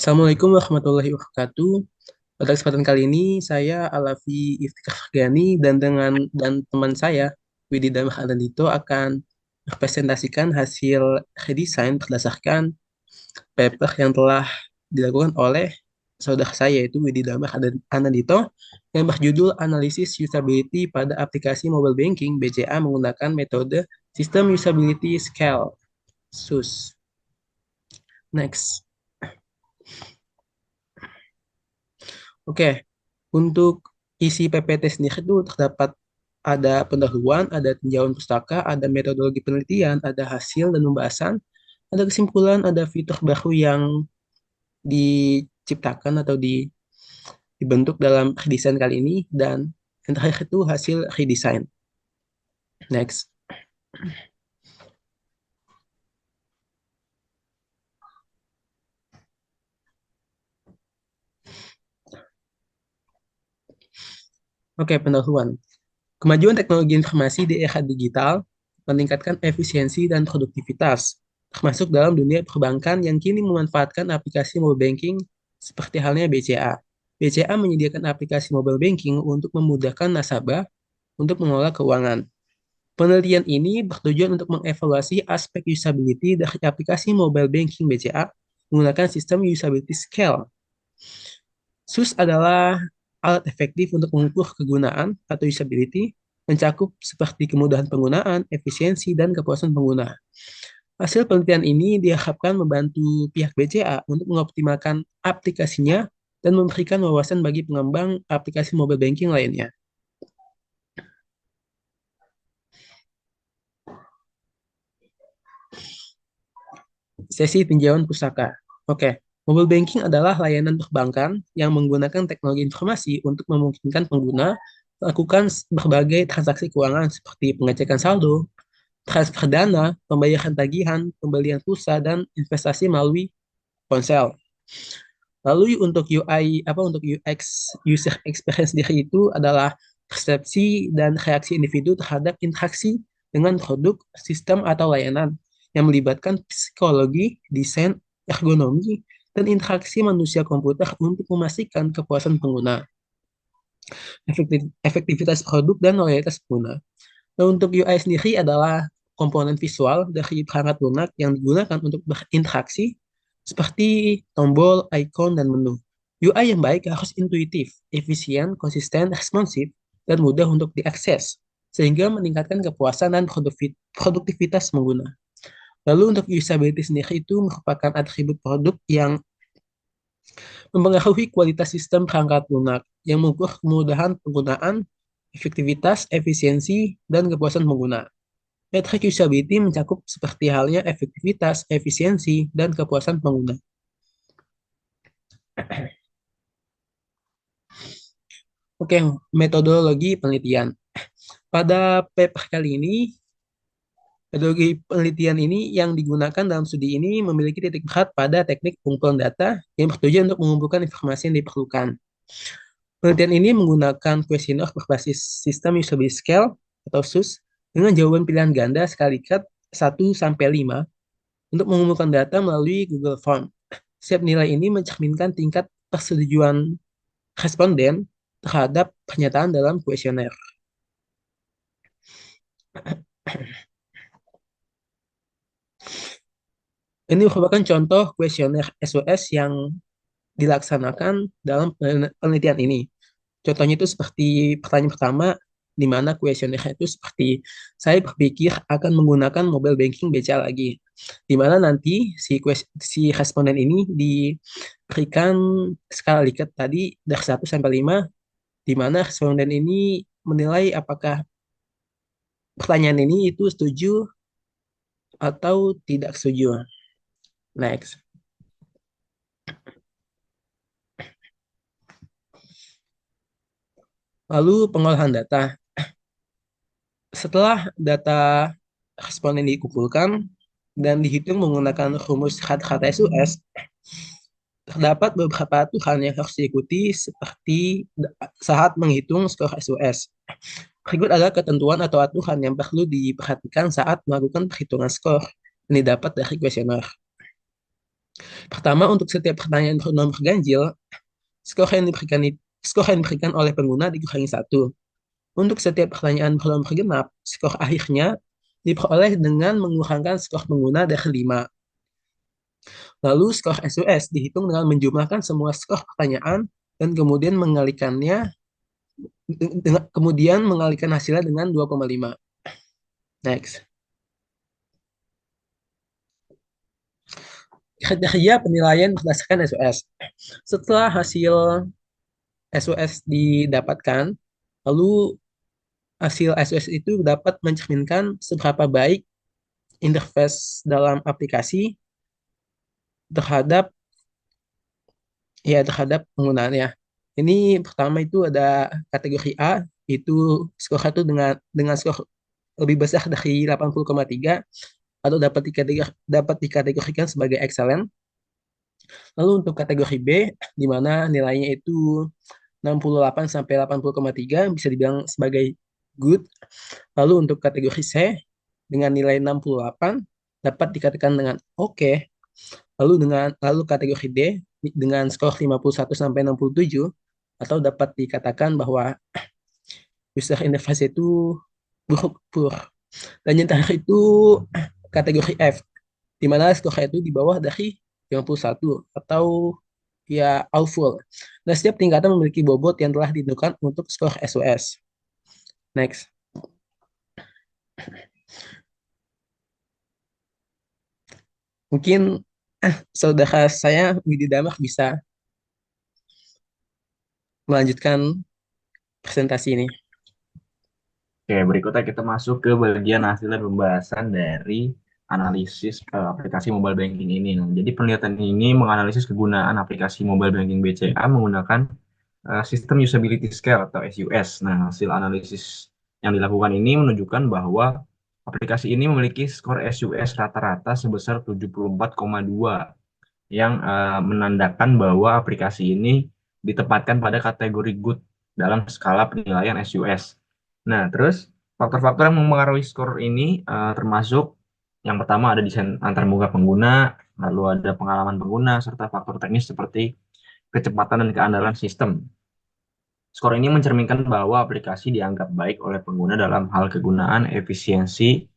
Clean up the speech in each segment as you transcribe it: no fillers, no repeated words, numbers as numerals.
Assalamualaikum warahmatullahi wabarakatuh. Pada kesempatan kali ini saya Alafi Iftikhar Gani dan teman saya Widi Damar Anandito akan mempresentasikan hasil redesign berdasarkan paper yang telah dilakukan oleh saudara saya yaitu Widi Damar Anandito yang berjudul Analisis Usability pada Aplikasi Mobile Banking BCA menggunakan metode System Usability Scale SUS. Next. Oke, untuk isi PPT sendiri itu terdapat ada pendahuluan, ada tinjauan pustaka, ada metodologi penelitian, ada hasil dan pembahasan, ada kesimpulan, ada fitur baru yang diciptakan atau dibentuk dalam redesign kali ini, dan yang terakhir itu hasil redesign. Next. Oke, pendahuluan. Kemajuan teknologi informasi di era digital meningkatkan efisiensi dan produktivitas, termasuk dalam dunia perbankan yang kini memanfaatkan aplikasi mobile banking seperti halnya BCA. BCA menyediakan aplikasi mobile banking untuk memudahkan nasabah untuk mengelola keuangan. Penelitian ini bertujuan untuk mengevaluasi aspek usability dari aplikasi mobile banking BCA menggunakan sistem usability scale. SUS adalah alat efektif untuk mengukur kegunaan atau usability, mencakup seperti kemudahan penggunaan, efisiensi, dan kepuasan pengguna. Hasil penelitian ini diharapkan membantu pihak BCA untuk mengoptimalkan aplikasinya dan memberikan wawasan bagi pengembang aplikasi mobile banking lainnya. Sesi tinjauan pustaka. Oke, mobile banking adalah layanan perbankan yang menggunakan teknologi informasi untuk memungkinkan pengguna melakukan berbagai transaksi keuangan seperti pengecekan saldo, transfer dana, pembayaran tagihan, pembelian pulsa, dan investasi melalui ponsel. Lalu untuk UI untuk UX user experience sendiri itu adalah persepsi dan reaksi individu terhadap interaksi dengan produk, sistem atau layanan yang melibatkan psikologi, desain, ergonomi, dan interaksi manusia komputer untuk memastikan kepuasan pengguna, efektivitas produk dan loyalitas pengguna. Nah, untuk UI sendiri adalah komponen visual dari perangkat lunak yang digunakan untuk berinteraksi seperti tombol, icon, dan menu. UI yang baik harus intuitif, efisien, konsisten, responsif, dan mudah untuk diakses, sehingga meningkatkan kepuasan dan produktivitas pengguna. Lalu untuk usability sendiri itu merupakan atribut produk yang mempengaruhi kualitas sistem perangkat lunak yang mengukur kemudahan penggunaan, efektivitas, efisiensi, dan kepuasan pengguna. Metrik usability mencakup seperti halnya efektivitas, efisiensi, dan kepuasan pengguna. Oke, metodologi penelitian. Pada paper kali ini, metodologi penelitian ini yang digunakan dalam studi ini memiliki titik berat pada teknik pengumpulan data yang bertujuan untuk mengumpulkan informasi yang diperlukan. Penelitian ini menggunakan kuesioner berbasis sistem usability scale atau SUS dengan jawaban pilihan ganda skala Likert 1 sampai 5 untuk mengumpulkan data melalui Google Form. Setiap nilai ini mencerminkan tingkat persetujuan responden terhadap pernyataan dalam kuesioner. Ini merupakan contoh kuesioner SOS yang dilaksanakan dalam penelitian ini. Contohnya itu seperti pertanyaan pertama, di mana kuesionernya itu seperti saya berpikir akan menggunakan mobile banking BCA lagi, di mana nanti si responden ini diberikan skala Likert tadi dari 1 sampai 5, di mana responden ini menilai apakah pertanyaan ini itu setuju atau tidak setuju. Next. Lalu pengolahan data. Setelah data responden dikumpulkan dan dihitung menggunakan rumus kata-kata SUS, terdapat beberapa aturan yang harus diikuti seperti saat menghitung skor SUS. Berikut adalah ketentuan atau aturan yang perlu diperhatikan saat melakukan perhitungan skor yang didapat dari kuesioner. Pertama, untuk setiap pertanyaan bernomor ganjil, skor yang diberikan skor yang diberikan oleh pengguna dikurangi satu. Untuk setiap pertanyaan bernomor genap, skor akhirnya diperoleh dengan mengurangkan skor pengguna dari 5. Lalu skor SUS dihitung dengan menjumlahkan semua skor pertanyaan dan kemudian mengalihkan hasilnya dengan 2,5. Next. Kriteria penilaian berdasarkan SUS. Setelah hasil SUS didapatkan, lalu hasil SUS itu dapat mencerminkan seberapa baik interface dalam aplikasi terhadap terhadap penggunaannya. Ini pertama itu ada kategori A, itu skor satu dengan skor lebih besar dari 80,3 atau dapat dikategorikan sebagai excellent. Lalu untuk kategori B, di mana nilainya itu 68 sampai 80,3 bisa dibilang sebagai good. Lalu untuk kategori C dengan nilai 68 dapat dikatakan dengan oke. Okay. Lalu kategori D dengan skor 51 sampai 67 atau dapat dikatakan bahwa user interface itu buruk pur. Dan yang terakhir itu kategori F, di mana skornya itu di bawah dari 51 atau ya awful. Nah, setiap tingkatan memiliki bobot yang telah ditentukan untuk skor SOS. Next. Mungkin saudara saya Widi Damak bisa melanjutkan presentasi ini. Oke, berikutnya kita masuk ke bagian hasil dan pembahasan dari analisis aplikasi mobile banking ini. Nah, jadi penelitian ini menganalisis kegunaan aplikasi mobile banking BCA menggunakan sistem usability scale atau SUS. Nah, hasil analisis yang dilakukan ini menunjukkan bahwa aplikasi ini memiliki skor SUS rata-rata sebesar 74,2 yang menandakan bahwa aplikasi ini ditempatkan pada kategori good dalam skala penilaian SUS. Nah, terus faktor-faktor yang mempengaruhi skor ini termasuk yang pertama ada desain antarmuka pengguna, lalu ada pengalaman pengguna, serta faktor teknis seperti kecepatan dan keandalan sistem. Skor ini mencerminkan bahwa aplikasi dianggap baik oleh pengguna dalam hal kegunaan, efisiensi,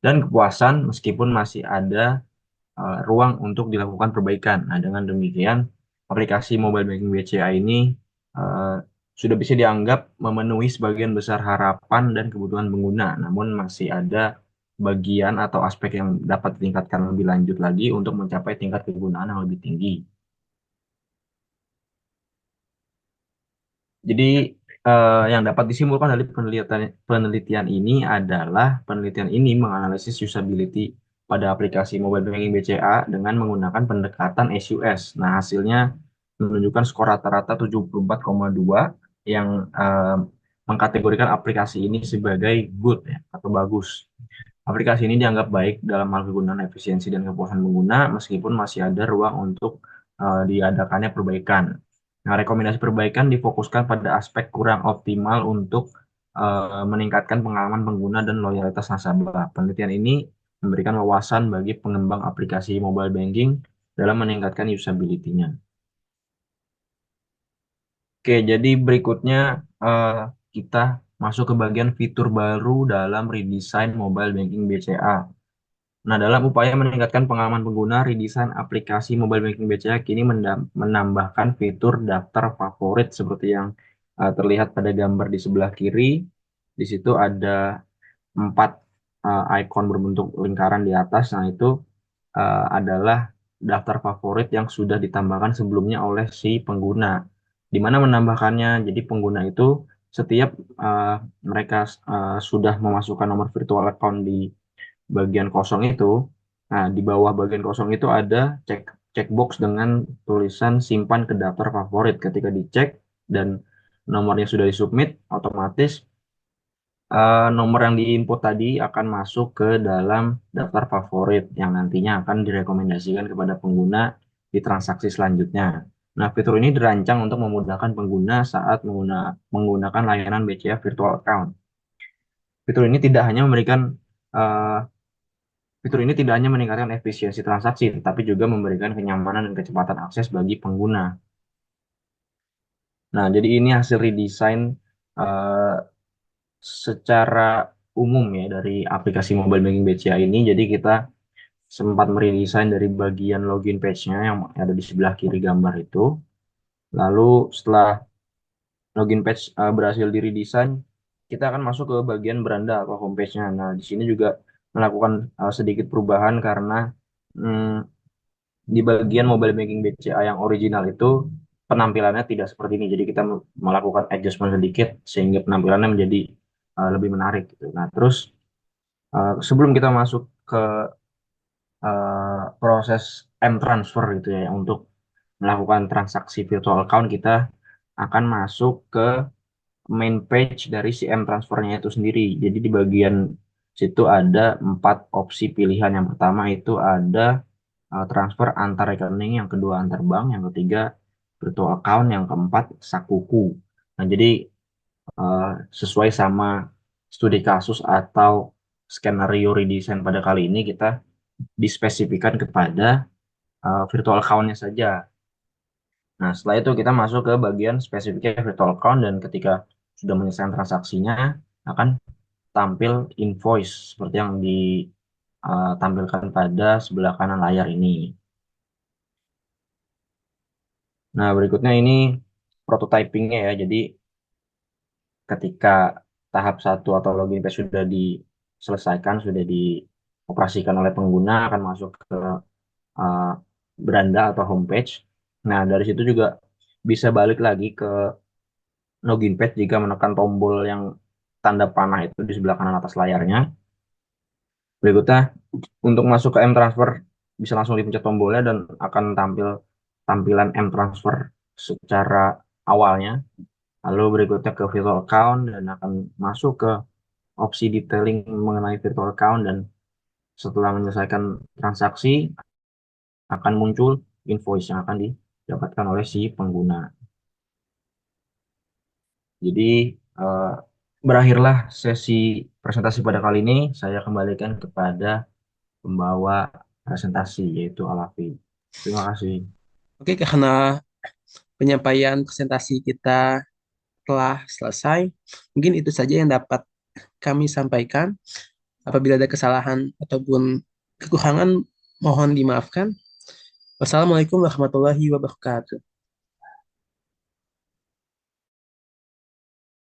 dan kepuasan meskipun masih ada ruang untuk dilakukan perbaikan. Nah, dengan demikian, aplikasi mobile banking BCA ini uh, sudah bisa dianggap memenuhi sebagian besar harapan dan kebutuhan pengguna, namun masih ada bagian atau aspek yang dapat ditingkatkan lebih lanjut lagi untuk mencapai tingkat kegunaan yang lebih tinggi. Jadi, yang dapat disimpulkan dari penelitian ini adalah penelitian ini menganalisis usability pada aplikasi mobile banking BCA dengan menggunakan pendekatan SUS. Nah, hasilnya menunjukkan skor rata-rata 74,2 yang mengkategorikan aplikasi ini sebagai good ya, atau bagus. Aplikasi ini dianggap baik dalam hal kegunaan efisiensi dan kepuasan pengguna, meskipun masih ada ruang untuk diadakannya perbaikan. Nah, rekomendasi perbaikan difokuskan pada aspek kurang optimal untuk meningkatkan pengalaman pengguna dan loyalitas nasabah. Penelitian ini memberikan wawasan bagi pengembang aplikasi mobile banking dalam meningkatkan usability-nya. Oke, jadi berikutnya eh, kita masuk ke bagian fitur baru dalam redesign mobile banking BCA. Nah, dalam upaya meningkatkan pengalaman pengguna, redesign aplikasi mobile banking BCA kini menambahkan fitur daftar favorit seperti yang terlihat pada gambar di sebelah kiri. Di situ ada 4 icon berbentuk lingkaran di atas. Nah, itu adalah daftar favorit yang sudah ditambahkan sebelumnya oleh si pengguna. Di mana menambahkannya, jadi pengguna itu setiap uh, mereka sudah memasukkan nomor virtual account di bagian kosong itu, nah di bawah bagian kosong itu ada checkbox dengan tulisan simpan ke daftar favorit. Ketika dicek dan nomornya sudah disubmit, otomatis nomor yang diinput tadi akan masuk ke dalam daftar favorit yang nantinya akan direkomendasikan kepada pengguna di transaksi selanjutnya. Nah, fitur ini dirancang untuk memudahkan pengguna saat menggunakan layanan BCA Virtual Account. Fitur ini tidak hanya memberikan uh, Fitur ini tidak hanya meningkatkan efisiensi transaksi, tetapi juga memberikan kenyamanan dan kecepatan akses bagi pengguna. Nah, jadi ini hasil redesign eh, secara umum ya dari aplikasi mobile banking BCA ini. Jadi kita sempat meredesain dari bagian login page-nya yang ada di sebelah kiri gambar itu. Lalu setelah login page berhasil diredesign, kita akan masuk ke bagian beranda atau homepage-nya. Nah, di sini juga melakukan sedikit perubahan karena hmm, di bagian mobile banking BCA yang original itu penampilannya tidak seperti ini. Jadi kita melakukan adjustment sedikit sehingga penampilannya menjadi lebih menarik gitu. Nah, terus sebelum kita masuk ke proses M-transfer gitu ya untuk melakukan transaksi virtual account, kita akan masuk ke main page dari si M-transfernya itu sendiri. Jadi di bagian situ ada 4 opsi pilihan. Yang pertama itu ada transfer antar rekening, yang kedua antar bank, yang ketiga virtual account, yang keempat sakuku. Nah, jadi eh, sesuai sama studi kasus atau skenario redesign pada kali ini, kita dispesifikan kepada virtual account-nya saja. Nah, setelah itu kita masuk ke bagian spesifiknya virtual account, dan ketika sudah menyelesaikan transaksinya akan tampil invoice seperti yang ditampilkan pada sebelah kanan layar ini. Nah, berikutnya ini prototypingnya ya. Jadi ketika tahap satu atau login page sudah diselesaikan, sudah dioperasikan oleh pengguna, akan masuk ke uh, beranda atau homepage. Nah, dari situ juga bisa balik lagi ke login page jika menekan tombol yang tanda panah itu di sebelah kanan atas layarnya. Berikutnya, untuk masuk ke M-Transfer, bisa langsung dipencet tombolnya dan akan tampil tampilan M-Transfer secara awalnya. Lalu berikutnya ke virtual account dan akan masuk ke opsi detailing mengenai virtual account, dan setelah menyelesaikan transaksi akan muncul invoice yang akan didapatkan oleh si pengguna. Jadi eh, berakhirlah sesi presentasi pada kali ini. Saya kembalikan kepada pembawa presentasi yaitu Alafi. Terima kasih. Oke, karena penyampaian presentasi kita telah selesai, mungkin itu saja yang dapat kami sampaikan. Apabila ada kesalahan ataupun kekurangan, mohon dimaafkan. Wassalamualaikum warahmatullahi wabarakatuh.